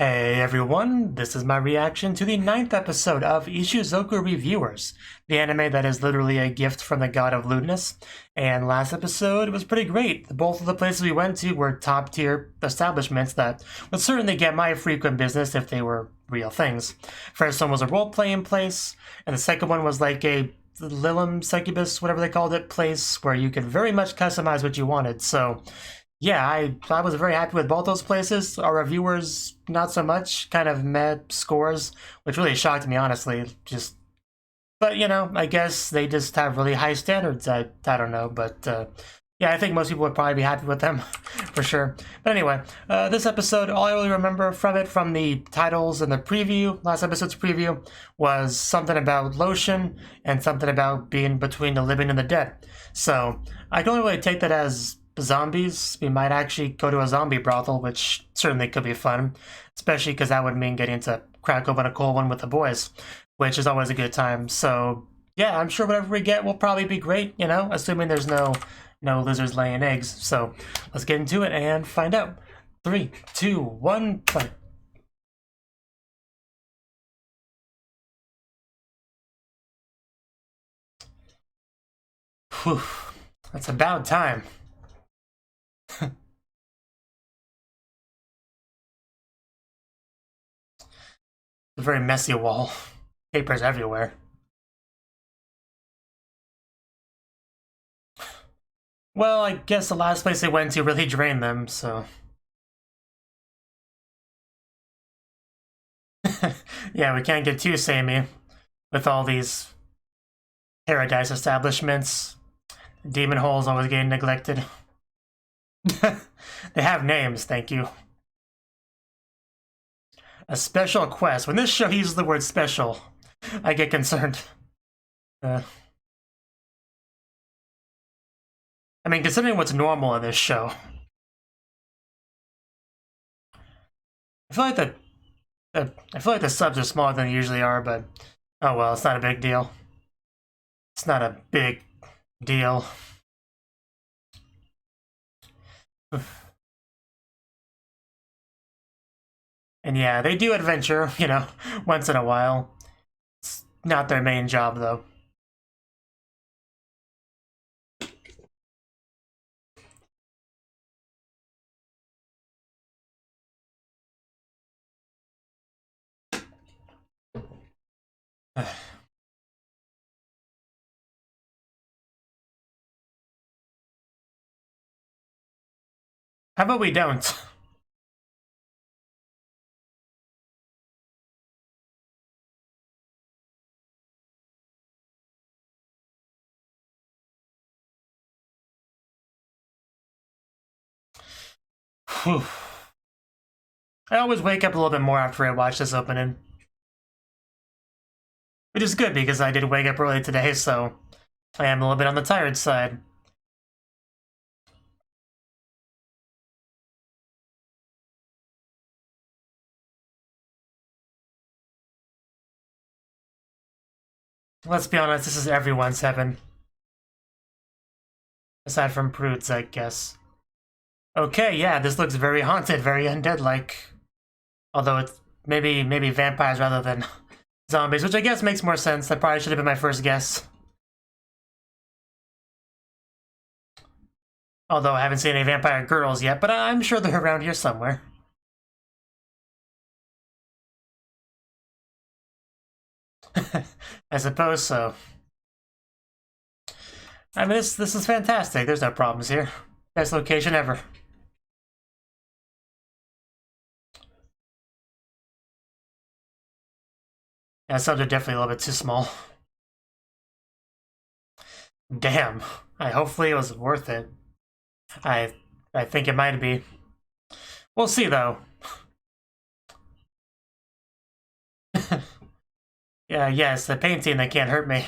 Hey everyone, this is my reaction to the 9th episode of Ishuzoku Reviewers, the anime that is literally a gift from the god of lewdness. And last episode was pretty great. Both of the places we went to were top tier establishments that would certainly get my frequent business if they were real things. First one was a role-playing place, and the second one was like a Lilim succubus, whatever they called it, place where you could very much customize what you wanted. So yeah, I was very happy with both those places. Our reviewers, not so much, kind of met scores, which really shocked me, honestly. But you know, I guess they just have really high standards. I don't know, but yeah, I think most people would probably be happy with them, for sure. But anyway, this episode, all I really remember from it, from the titles and the preview, last episode's preview, was something about lotion and something about being between the living and the dead. So I can only really take that as zombies. We might actually go to a zombie brothel, which certainly could be fun, especially because that would mean getting to crack open a cold one with the boys, which is always a good time. So yeah, I'm sure whatever we get will probably be great, you know, assuming there's no lizards laying eggs. So let's get into it and find out. 3, 2, 1, play. Whew, that's about time. A very messy wall. Papers everywhere. Well, I guess the last place they went to really drained them, so... yeah, we can't get too samey with all these paradise establishments. Demon holes always getting neglected. They have names, thank you. A special quest. When this show uses the word special, I get concerned. I mean, considering what's normal in this show, I feel like the subs are smaller than they usually are, but oh well, it's not a big deal. It's not a big deal. And yeah, they do adventure, you know, once in a while. It's not their main job, though. How about we don't? Whew. I always wake up a little bit more after I watch this opening. Which is good, because I did wake up early today, so I am a little bit on the tired side. Let's be honest, this is everyone's heaven. Aside from prudes, I guess. Okay, yeah, this looks very haunted, very undead-like. Although it's maybe vampires rather than zombies, which I guess makes more sense. That probably should have been my first guess. Although I haven't seen any vampire girls yet, but I'm sure they're around here somewhere. I suppose so. I mean, this is fantastic. There's no problems here. Best location ever. Yeah, subs are definitely a little bit too small. Damn. Hopefully it was worth it. I think it might be. We'll see, though. Yeah, yes, the painting that can't hurt me.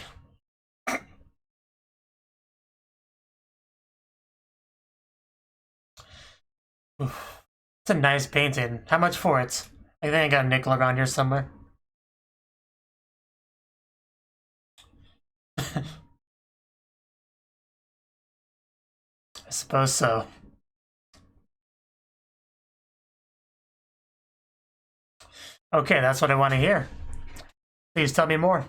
It's a nice painting. How much for it? I think I got a nickel around here somewhere. I suppose so. Okay, that's what I want to hear. Please tell me more.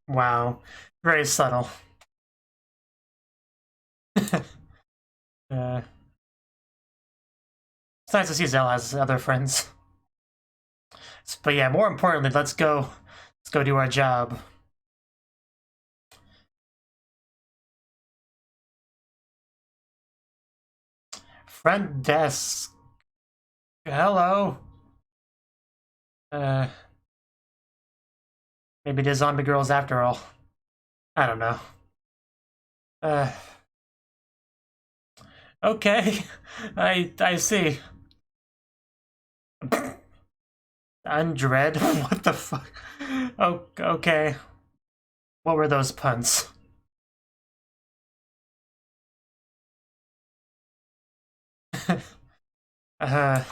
Wow. Very subtle. It's nice to see Zell has other friends. But yeah, more importantly, let's go do our job. Front desk. Hello. Maybe the zombie girls after all. I don't know. Okay. I see. Undread? What the fuck? Oh, okay. What were those puns? I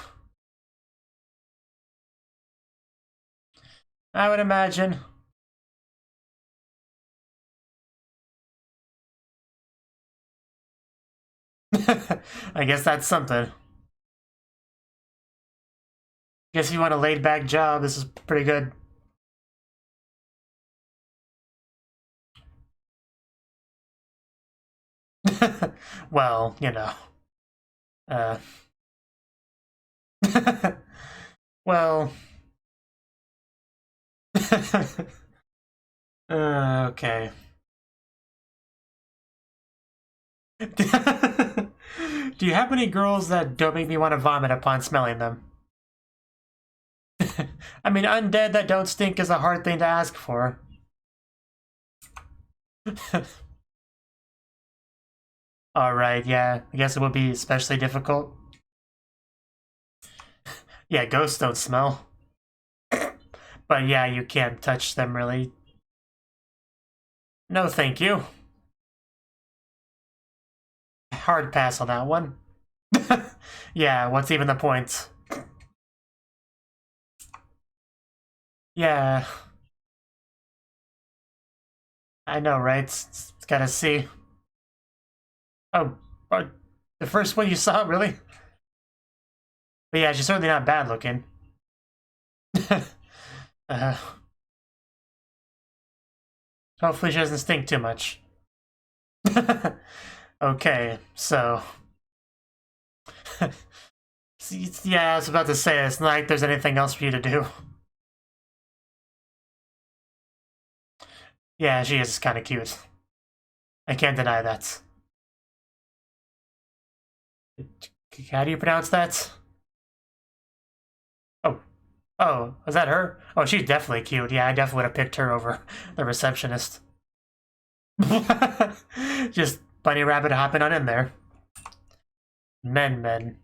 would imagine. I guess that's something. Guess if you want a laid-back job, this is pretty good. Well, you know. Well. Okay. Do you have any girls that don't make me want to vomit upon smelling them? I mean, undead that don't stink is a hard thing to ask for. Alright, yeah. I guess it would be especially difficult. Yeah, ghosts don't smell. But yeah, you can't touch them really. No, thank you. Hard pass on that one. Yeah, what's even the point? Yeah. I know, right? It's gotta see. Oh, the first one you saw, really? But yeah, she's certainly not bad looking. Hopefully she doesn't stink too much. Okay, so... yeah, I was about to say, it's not like there's anything else for you to do. Yeah, she is kind of cute. I can't deny that. How do you pronounce that? Oh, is that her? Oh, she's definitely cute. Yeah, I definitely would have picked her over the receptionist. Just bunny rabbit hopping on in there. Men.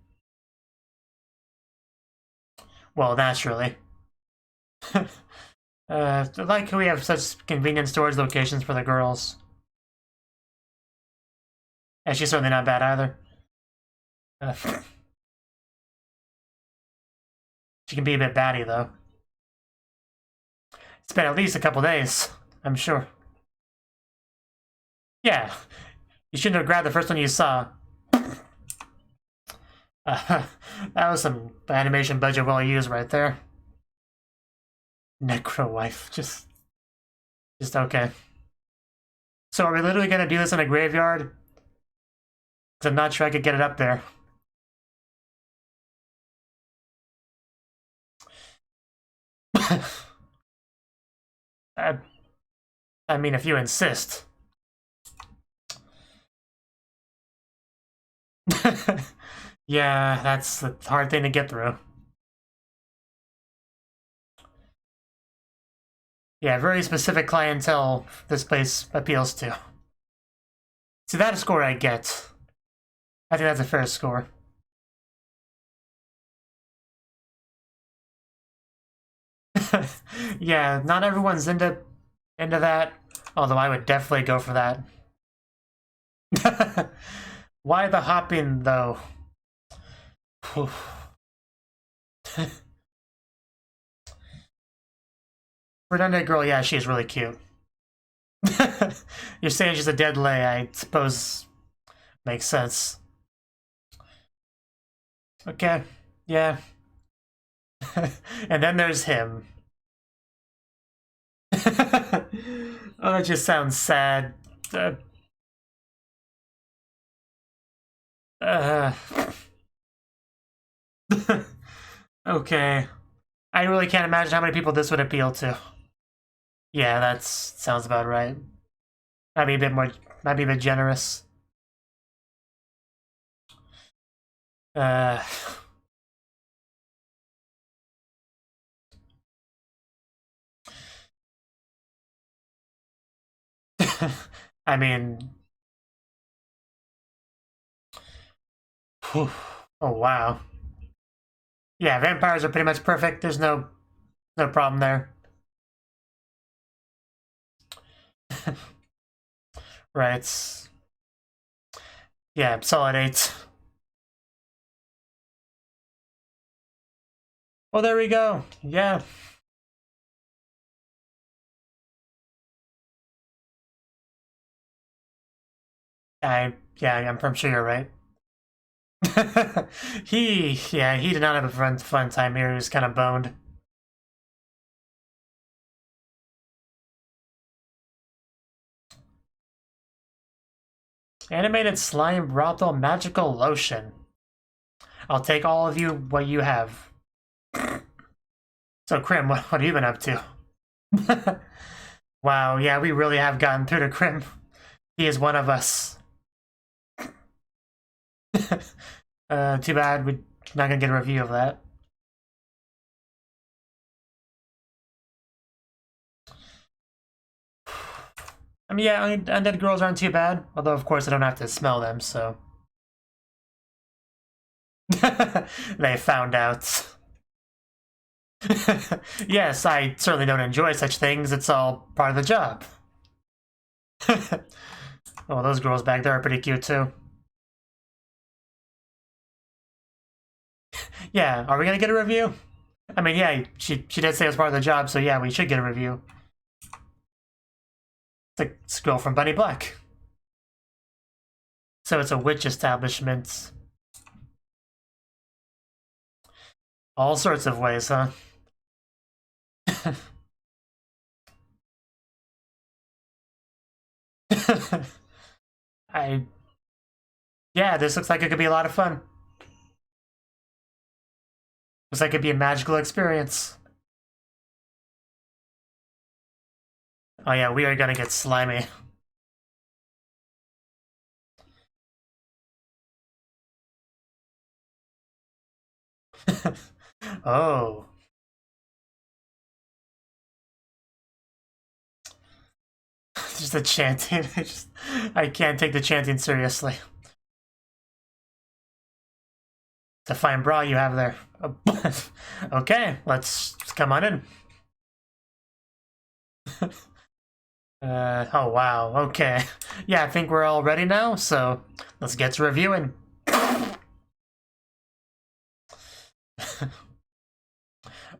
Well, naturally. I like how we have such convenient storage locations for the girls. And she's certainly not bad either. She can be a bit batty, though. It's been at least a couple days, I'm sure. Yeah, you shouldn't have grabbed the first one you saw. That was some animation budget well used right there. Necro wife, just okay. So are we literally gonna do this in a graveyard? Because I'm not sure I could get it up there. I mean, if you insist. Yeah, that's a hard thing to get through. Yeah, very specific clientele this place appeals to. See, that score I get. I think that's a fair score. Yeah, not everyone's into that, although I would definitely go for that. Why the hopping, though? For an undead girl, yeah, she's really cute. You're saying she's a dead lay, I suppose makes sense. Okay, yeah. And then there's him. Oh, that just sounds sad. Okay. I really can't imagine how many people this would appeal to. Yeah, that sounds about right. Might be a bit more, might be a bit generous. I mean, whew. Oh wow. Yeah, vampires are pretty much perfect. There's no problem there. Right. Yeah, solid 8. Well, there we go. Yeah. Yeah, I'm sure you're right. he did not have a fun time here. He was kind of boned. Animated slime brothel magical lotion. I'll take all of you what you have. So, Krim, what have you been up to? Wow, yeah, we really have gotten through to Krim. He is one of us. Too bad we're not gonna get a review of that. I mean, yeah, undead girls aren't too bad. Although, of course, I don't have to smell them, so. They found out. Yes, I certainly don't enjoy such things. It's all part of the job. Oh, those girls back there are pretty cute, too. Yeah, are we gonna get a review? I mean, yeah, she did say it was part of the job, so yeah, we should get a review. It's a girl from Bunny Black. So it's a witch establishment. All sorts of ways, huh? Yeah, this looks like it could be a lot of fun. Looks like it'd be a magical experience. Oh yeah, we are gonna get slimy. Oh. Just the chanting. I can't take the chanting seriously. It's a fine bra you have there. Okay, let's come on in. Oh wow, okay. Yeah, I think we're all ready now, so let's get to reviewing.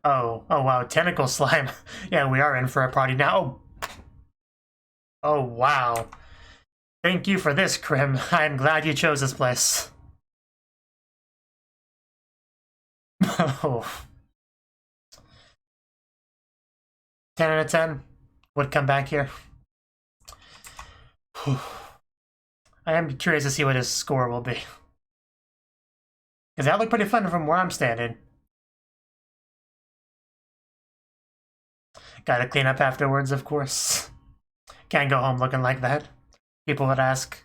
Oh wow, tentacle slime. Yeah, we are in for a party now. Oh wow. Thank you for this, Krim. I'm glad you chose this place. Oh. 10 out of 10 would come back here. I am curious to see what his score will be. Because that looked pretty fun from where I'm standing. Gotta clean up afterwards, of course. Can't go home looking like that. People would ask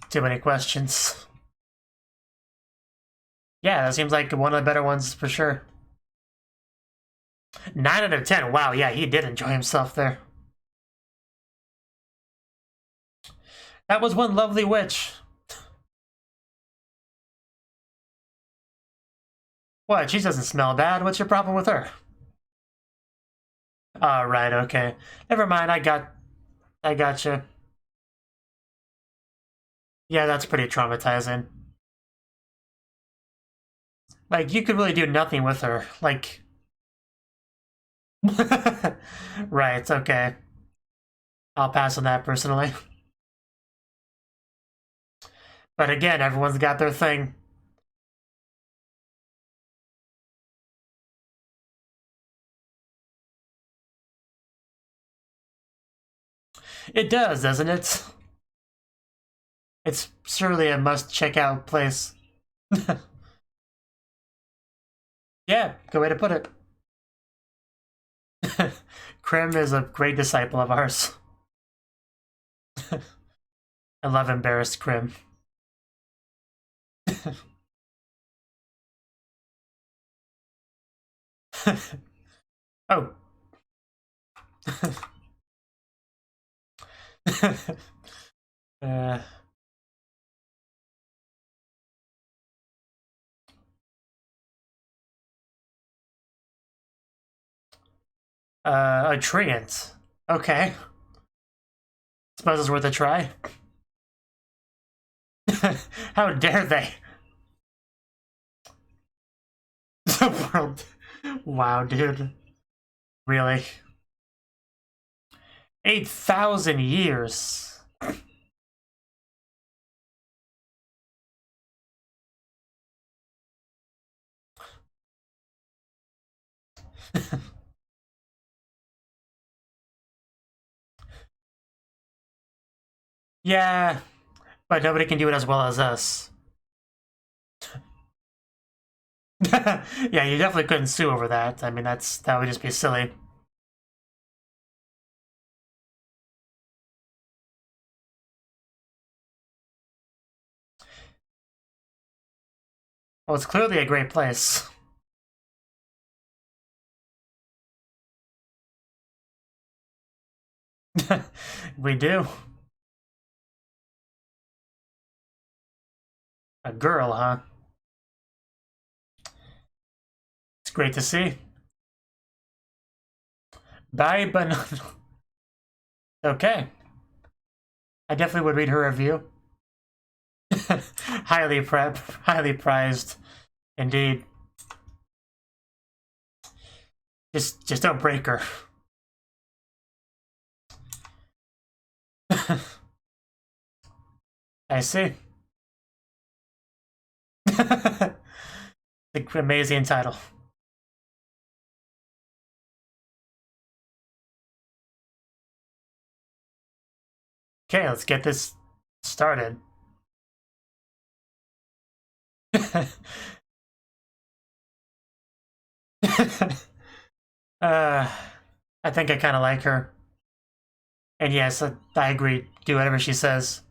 too many questions. Yeah, that seems like one of the better ones for sure. 9 out of 10. Wow, yeah, he did enjoy himself there. That was one lovely witch. What? She doesn't smell bad. What's your problem with her? Oh, right, okay. Never mind, I gotcha. Yeah, that's pretty traumatizing. Like, you could really do nothing with her. Like... Right, okay. I'll pass on that personally. But again, everyone's got their thing. It does, doesn't it? It's surely a must-check-out place. Yeah, good way to put it. Krim is a great disciple of ours. I love embarrassed Krim. Oh. A treant. Okay. Suppose it's worth a try. How dare they? The world. Wow, dude. Really? 8,000 years. Yeah, but nobody can do it as well as us. Yeah, you definitely couldn't sue over that. I mean, that would just be silly. Well, it's clearly a great place. We do. A girl, huh? It's great to see. Bye, banana. Okay. I definitely would read her review. Highly prized, indeed. Just don't break her. I see. The amazing title. Okay, let's get this started. I think I kind of like her. And yes, I agree. Do whatever she says.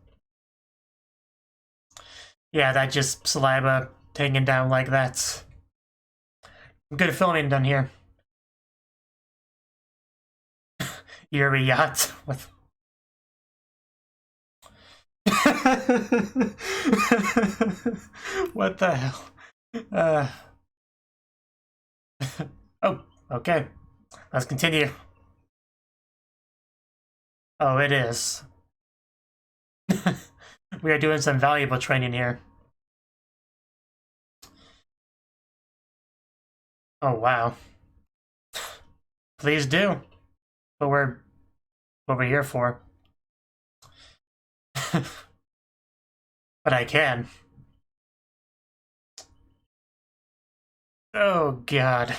Yeah, that just saliva hanging down like that. Good filming done here. You're a yacht with. What the hell? Oh, okay. Let's continue. Oh, it is. We are doing some valuable training here. Oh, wow. Please do. But we're what we're here for. But I can. Oh, God.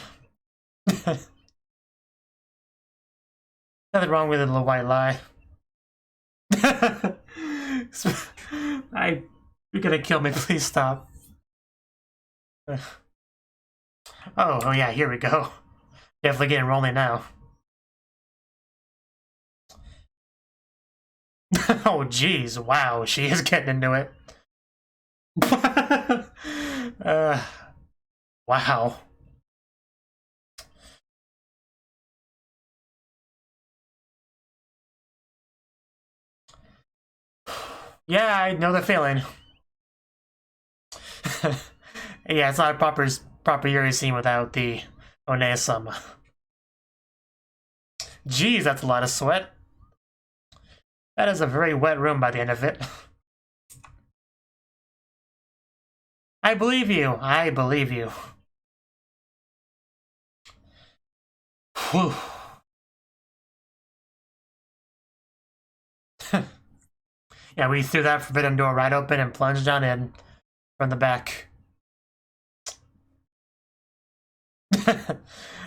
Nothing wrong with a little white lie. You're gonna kill me, please stop. Oh yeah, here we go. Definitely getting rolling now. Oh geez, wow, she is getting into it. Wow. Yeah, I know the feeling. Yeah, it's not a proper Yuri scene without the One-sama. Jeez, that's a lot of sweat. That is a very wet room by the end of it. I believe you. I believe you. Whew. Yeah, we threw that forbidden door right open and plunged on in from the back.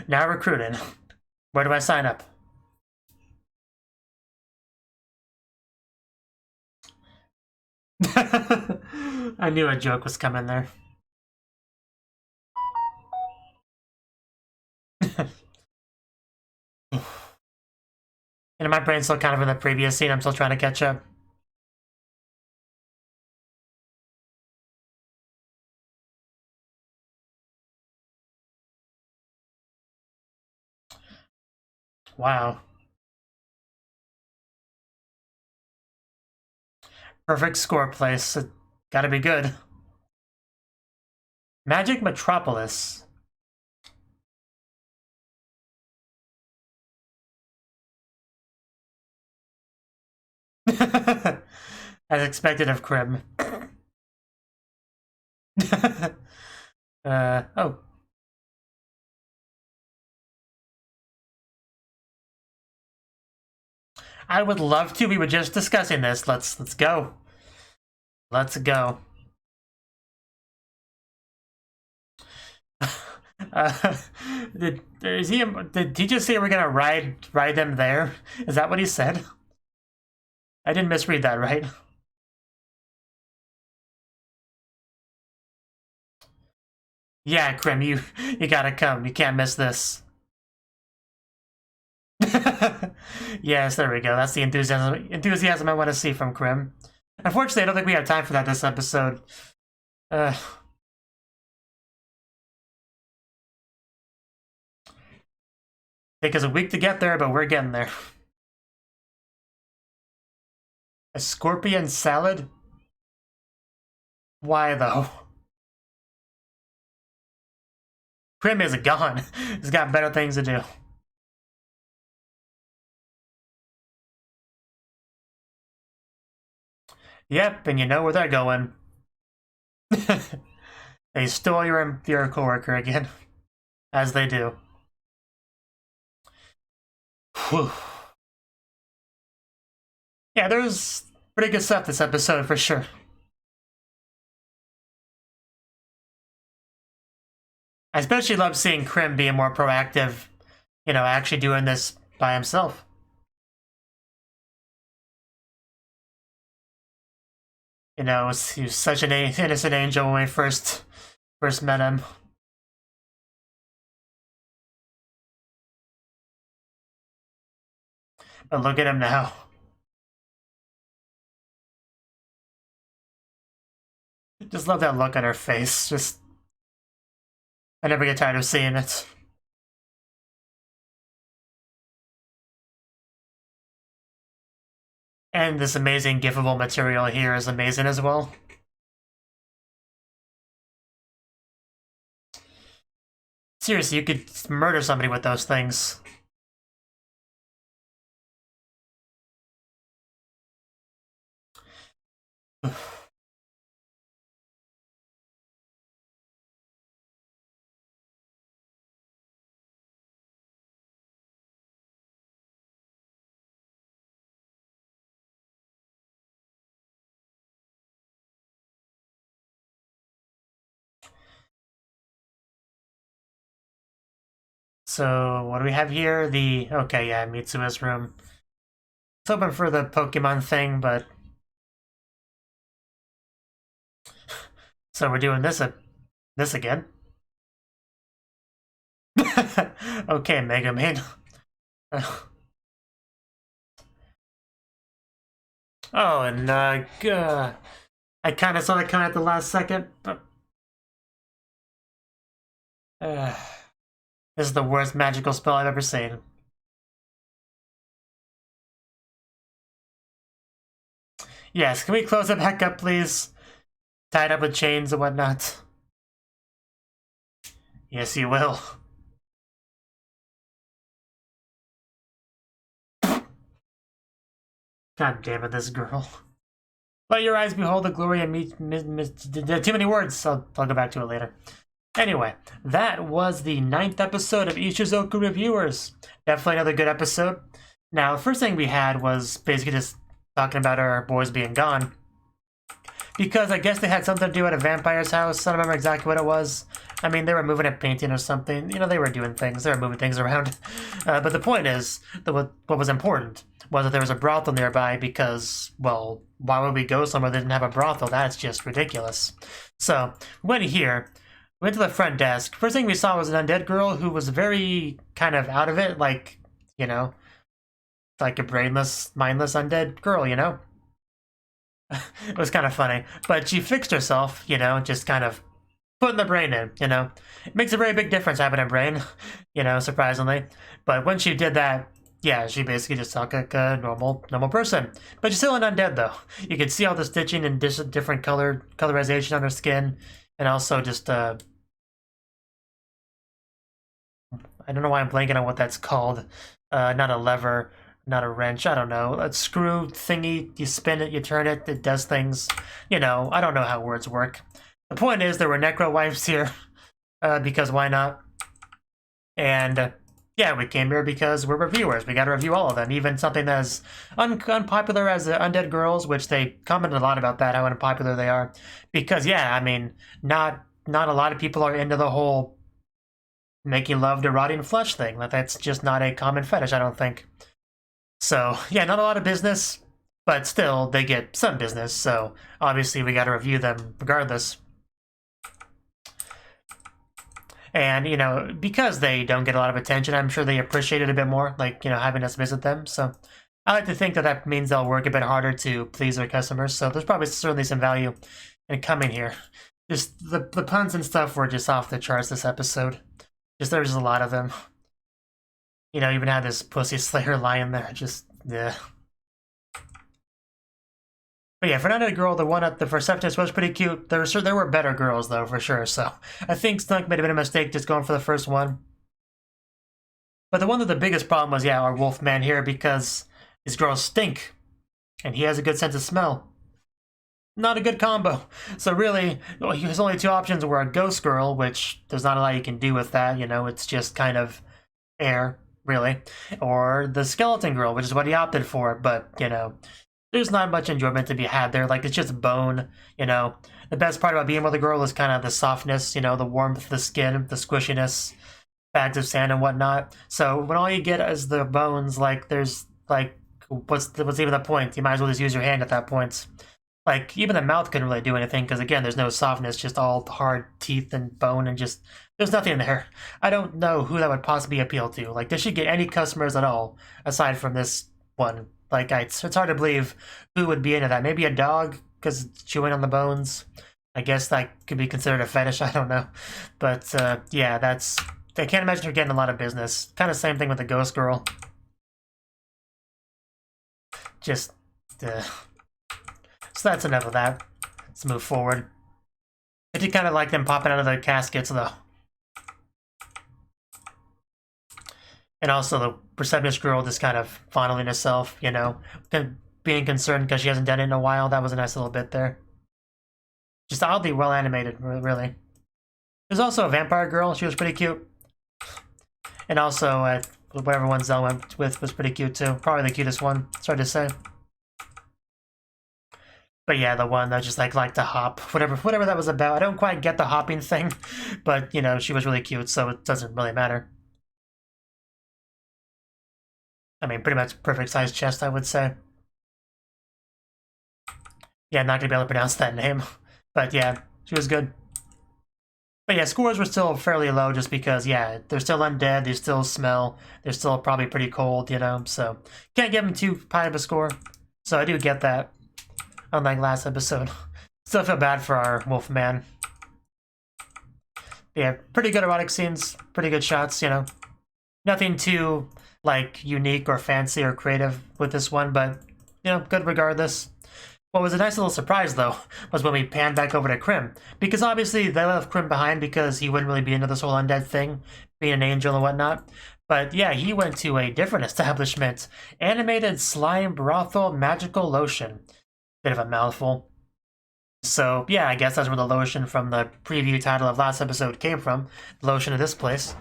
Now recruiting. Where do I sign up? I knew a joke was coming there. And my brain's still kind of in the previous scene. I'm still trying to catch up. Wow. Perfect score place. It gotta be good. Magic Metropolis. As expected of Krim. Oh. I would love to. We were just discussing this. Let's go. Let's go. Did he just say we're gonna ride them there? Is that what he said? I didn't misread that, right? Yeah, Krim, you gotta come. You can't miss this. Yes, there we go. That's the enthusiasm I want to see from Krim. Unfortunately, I don't think we have time for that this episode. Take us a week to get there, but we're getting there. A scorpion salad? Why, though? Krim is gone. He's got better things to do. Yep, and you know where they're going. They stole your coworker again. As they do. Whew. Yeah, there's pretty good stuff this episode for sure. I especially love seeing Krim being more proactive, you know, actually doing this by himself. You know, he was such an innocent angel when we first met him. But look at him now. Just love that look on her face. Just, I never get tired of seeing it. And this amazing gifable material here is amazing as well. Seriously, you could murder somebody with those things. So, what do we have here? Okay, yeah, Mitsua's room. It's open for the Pokemon thing, but... So we're doing this again? Okay, Mega Man. Oh, and I kind of saw that coming at the last second, but... This is the worst magical spell I've ever seen. Yes, can we close it back up, please? Tied up with chains and whatnot. Yes, you will. God damn it, this girl. Let your eyes behold the glory and meet... Too many words. I'll go back to it later. Anyway, that was the 9th episode of Ishuzoku Reviewers. Definitely another good episode. Now, the first thing we had was basically just talking about our boys being gone. Because I guess they had something to do at a vampire's house. I don't remember exactly what it was. I mean, they were moving a painting or something. You know, they were doing things. They were moving things around. But the point is, that what was important was that there was a brothel nearby because, well, why would we go somewhere that didn't have a brothel? That's just ridiculous. So, we went here, went to the front desk. First thing we saw was an undead girl who was very kind of out of it, like, you know, like a brainless, mindless undead girl, you know? It was kind of funny. But she fixed herself, you know, just kind of putting the brain in, you know? It makes a very big difference having a brain, you know, surprisingly. But when she did that, yeah, she basically just looked like a normal person. But she's still an undead, though. You can see all the stitching and different colorization on her skin. And also just, I don't know why I'm blanking on what that's called. Not a lever, not a wrench, I don't know. A screw thingy, you spin it, you turn it, it does things. You know, I don't know how words work. The point is, there were necro wives here, because why not? And, yeah, we came here because we're reviewers. We gotta review all of them, even something as unpopular as the Undead Girls, which they commented a lot about that, how unpopular they are. Because, yeah, I mean, not a lot of people are into the whole making love to rotting flesh thing. That's just not a common fetish, I don't think. So, yeah, not a lot of business, but still, they get some business, so obviously we gotta review them regardless. And, you know, because they don't get a lot of attention, I'm sure they appreciate it a bit more, like, you know, having us visit them. So I like to think that that means they'll work a bit harder to please their customers. So there's probably certainly some value in coming here. Just the puns and stuff were just off the charts this episode. Just there's a lot of them. You know, even had this pussy slayer lion there. Just, yeah. But yeah, for another girl, the one at the receptionist was pretty cute. There were better girls, though, for sure. So I think Snunk might have been a mistake just going for the first one. But the one with the biggest problem was, yeah, our wolf man here, because these girls stink. And he has a good sense of smell. Not a good combo. So really, his only two options were a ghost girl, which there's not a lot you can do with that, you know, it's just kind of air, really. Or the skeleton girl, which is what he opted for, but, you know, there's not much enjoyment to be had there. Like, it's just bone, you know. The best part about being with a girl is kind of the softness, you know, the warmth of the skin, the squishiness, bags of sand and whatnot. So when all you get is the bones, like, there's, like, what's even the point? You might as well just use your hand at that point. Like, even the mouth couldn't really do anything, because, again, there's no softness, just all hard teeth and bone and just... There's nothing there. I don't know who that would possibly appeal to. Like, does she get any customers at all, aside from this one? Like, it's hard to believe who would be into that. Maybe a dog, because it's chewing on the bones. I guess that could be considered a fetish, I don't know. But, yeah, that's... I can't imagine her getting a lot of business. Kind of same thing with the ghost girl. Just, So that's enough of that. Let's move forward. I did kind of like them popping out of the caskets, though. And also the receptionist girl just kind of fondling herself, you know, being concerned because she hasn't done it in a while. That was a nice little bit there. Just oddly well animated, really. There's also a vampire girl. She was pretty cute. And also, whatever one Zell went with was pretty cute too. Probably the cutest one. It's hard to say. But yeah, the one that just like to hop, whatever that was about. I don't quite get the hopping thing, but you know, she was really cute, so it doesn't really matter. I mean, pretty much perfect sized chest, I would say. Yeah, not gonna be able to pronounce that name, but yeah, she was good. But yeah, scores were still fairly low just because, yeah, they're still undead, they still smell, they're still probably pretty cold, you know, so can't give them too high of a score. So I do get that. Unlike last episode. Still feel bad for our wolf man. Yeah, pretty good erotic scenes, pretty good shots, you know. Nothing too, like, unique or fancy or creative with this one, but, you know, good regardless. What was a nice little surprise, though, was when we panned back over to Krim. Because obviously they left Krim behind because he wouldn't really be into this whole undead thing, being an angel and whatnot. But yeah, he went to a different establishment. Animated Slime Brothel Magical Lotion. Bit of a mouthful. So yeah, I guess that's where the lotion from the preview title of last episode came from. The lotion of this place.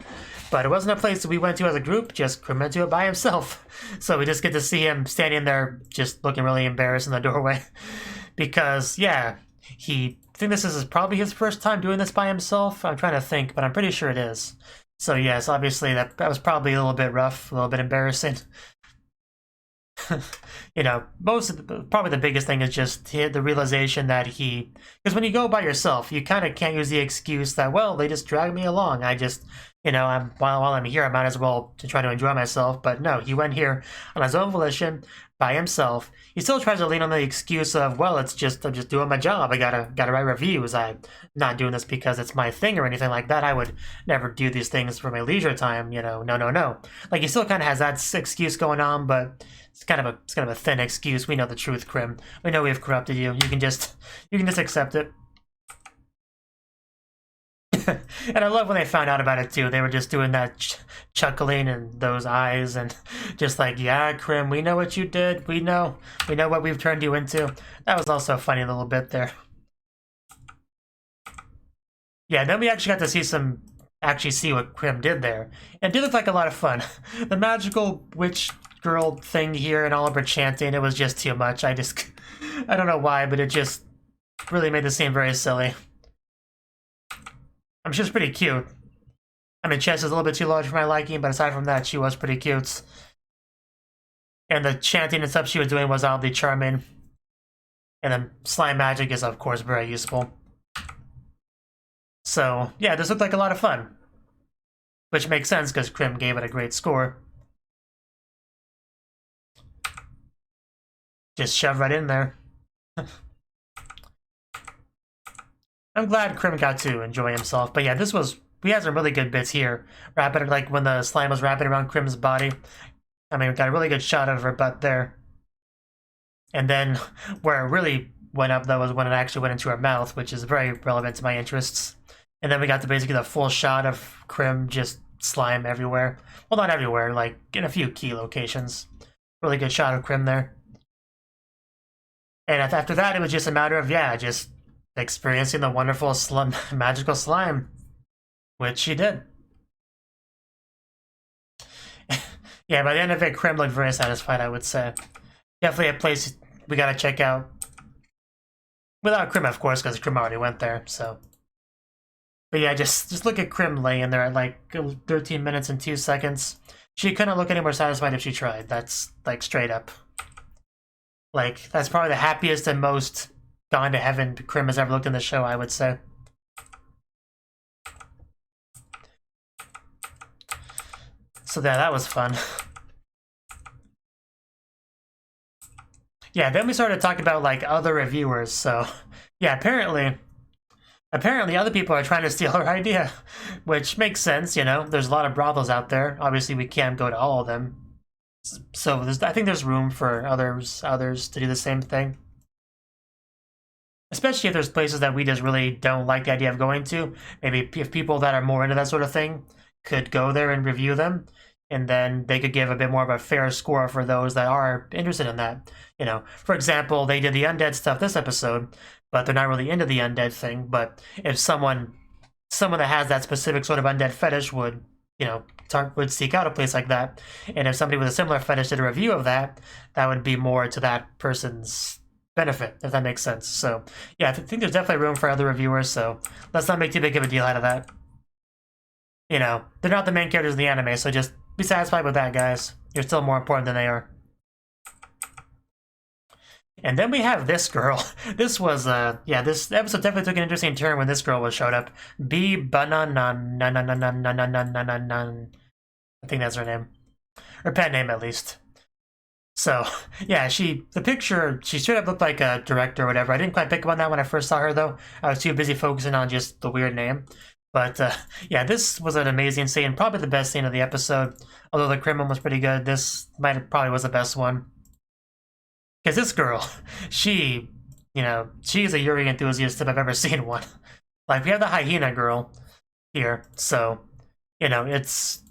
But it wasn't a place that we went to as a group, just Krim went to it by himself. So we just get to see him standing there just looking really embarrassed in the doorway. Because, yeah, I think this is probably his first time doing this by himself. I'm trying to think, but I'm pretty sure it is. So yes, obviously that was probably a little bit rough, a little bit embarrassing. you know, probably the biggest thing is just the realization that because when you go by yourself, you kind of can't use the excuse that, well, they just dragged me along. I just, you know, while I'm here, I might as well to try to enjoy myself. But no, he went here on his own volition, by himself. He still tries to lean on the excuse of, well, I'm just doing my job. I gotta write reviews. I'm not doing this because it's my thing or anything like that. I would never do these things for my leisure time. You know, no. Like, he still kind of has that excuse going on, but it's kind of a thin excuse. We know the truth, Krim. We know we have corrupted you. You can just accept it. And I love when they found out about it too. They were just doing that chuckling and those eyes and just like, yeah, Krim, we know what you did. We know what we've turned you into. That was also a funny little bit there. Yeah, then we actually got to see what Krim did there. And it did look like a lot of fun. The magical witch girl thing here and all of her chanting, it was just too much. I don't know why, but it just really made the scene very silly. She was pretty cute. I mean, chest is a little bit too large for my liking, but aside from that, she was pretty cute. And the chanting and stuff she was doing was oddly charming. And then slime magic is, of course, very useful. So, yeah, this looked like a lot of fun. Which makes sense, because Krim gave it a great score. Just shove right in there. I'm glad Krim got to enjoy himself, but yeah, we had some really good bits here. Like when the slime was wrapping around Krim's body. I mean, we got a really good shot of her butt there. And then where it really went up, though, was when it actually went into her mouth, which is very relevant to my interests. And then we got basically the full shot of Krim just slime everywhere. Well, not everywhere, like in a few key locations. Really good shot of Krim there. And after that, it was just a matter of, yeah, just experiencing the wonderful magical slime, which she did. Yeah, by the end of it, Krim looked very satisfied, I would say. Definitely a place we gotta check out. Without Krim, of course, because Krim already went there, so. But yeah, just look at Krim laying there at like 13 minutes and 2 seconds. She couldn't look any more satisfied if she tried. That's like straight up. Like, that's probably the happiest and most gone to heaven Krim has ever looked in the show, I would say. So yeah, that was fun. Yeah, then we started talking about like other reviewers, so yeah, apparently other people are trying to steal our idea, which makes sense, you know. There's a lot of brothels out there. Obviously, we can't go to all of them. So I think there's room for others to do the same thing. Especially if there's places that we just really don't like the idea of going to. Maybe if people that are more into that sort of thing could go there and review them, and then they could give a bit more of a fair score for those that are interested in that. You know, for example, they did the undead stuff this episode, but they're not really into the undead thing. But if someone that has that specific sort of undead fetish would, you know, would seek out a place like that, and if somebody with a similar fetish did a review of that, that would be more to that person's benefit, if that makes sense. So yeah, I think there's definitely room for other reviewers, so let's not make too big of a deal out of that. You know, they're not the main characters in the anime, so just be satisfied with that, guys. You're still more important than they are. And then we have this girl. This was, yeah, this episode definitely took an interesting turn when this girl showed up. I think that's her name. Her pen name, at least. So, yeah, the picture, she straight up looked like a director or whatever. I didn't quite pick up on that when I first saw her, though. I was too busy focusing on just the weird name. But, yeah, this was an amazing scene. Probably the best scene of the episode. Although the Krim one was pretty good, this probably was the best one. Because this girl, she, you know, she's a Yuri enthusiast if I've ever seen one. Like, we have the hyena girl here, so, you know, it's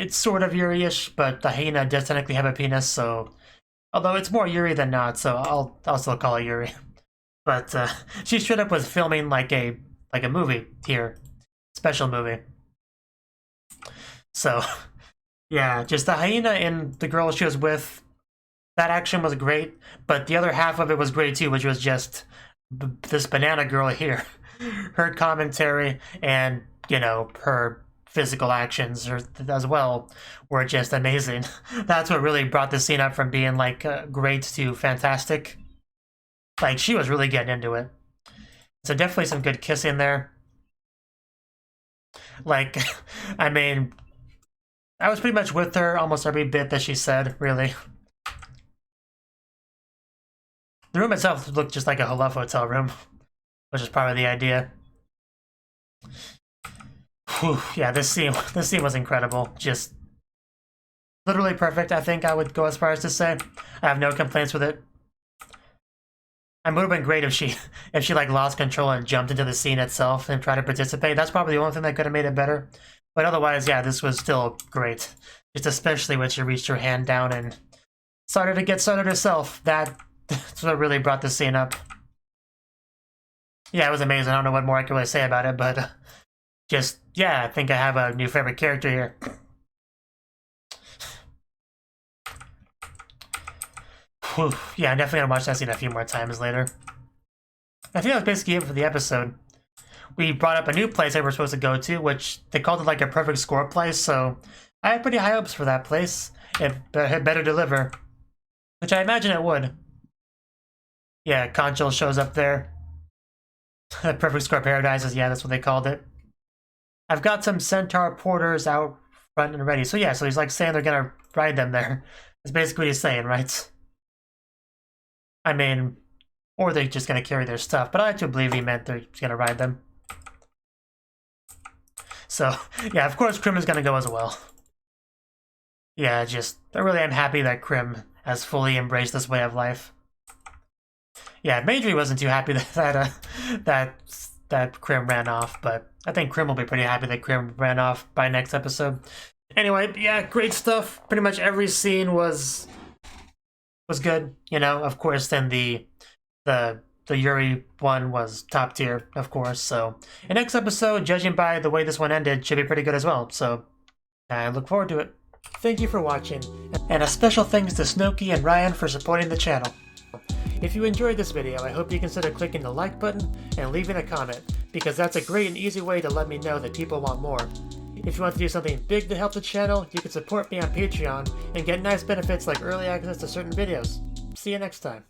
sort of Yuri-ish, but the hyena does technically have a penis, so, although it's more Yuri than not, so I'll still call it Yuri. But she straight up was filming like a movie here, special movie. So, yeah, just the hyena and the girl she was with. That action was great, but the other half of it was great too, which was just this banana girl here. Her commentary and, you know, her physical actions as well were just amazing. That's what really brought the scene up from being like great to fantastic. Like, she was really getting into it. So definitely some good kissing there. Like, I mean, I was pretty much with her almost every bit that she said, really. The room itself looked just like a Holuff hotel room, which is part of the idea. Whew, yeah, this scene was incredible. Just literally perfect, I think I would go as far as to say. I have no complaints with it. It would have been great if she like lost control and jumped into the scene itself and tried to participate. That's probably the only thing that could have made it better. But otherwise, yeah, this was still great. Just especially when she reached her hand down and started to get started herself. That's what really brought the scene up. Yeah, it was amazing. I don't know what more I can really say about it, but just, yeah, I think I have a new favorite character here. Whew. Yeah, I'm definitely gonna watch that scene a few more times later. I think that was basically it for the episode. We brought up a new place that we're supposed to go to, which they called it like a perfect score place, so I have pretty high hopes for that place. It better deliver, which I imagine it would. Yeah, Conchal shows up there. Perfect Score Paradises, yeah, that's what they called it. I've got some Centaur porters out front and ready. So yeah, so he's like saying they're gonna ride them there. That's basically what he's saying, right? I mean, or they're just gonna carry their stuff, but I actually believe he meant they're just gonna ride them. So, yeah, of course Krim is gonna go as well. Yeah, I really am happy that Krim has fully embraced this way of life. Yeah, Majorie wasn't too happy that Krim ran off, but I think Krim will be pretty happy that Krim ran off by next episode. Anyway, yeah, great stuff. Pretty much every scene was good, you know. Of course, then the Yuri one was top tier, of course. So, the next episode, judging by the way this one ended, should be pretty good as well. So, I look forward to it. Thank you for watching, and a special thanks to Cnouki and Ryan for supporting the channel. If you enjoyed this video, I hope you consider clicking the like button and leaving a comment, because that's a great and easy way to let me know that people want more. If you want to do something big to help the channel, you can support me on Patreon and get nice benefits like early access to certain videos. See you next time.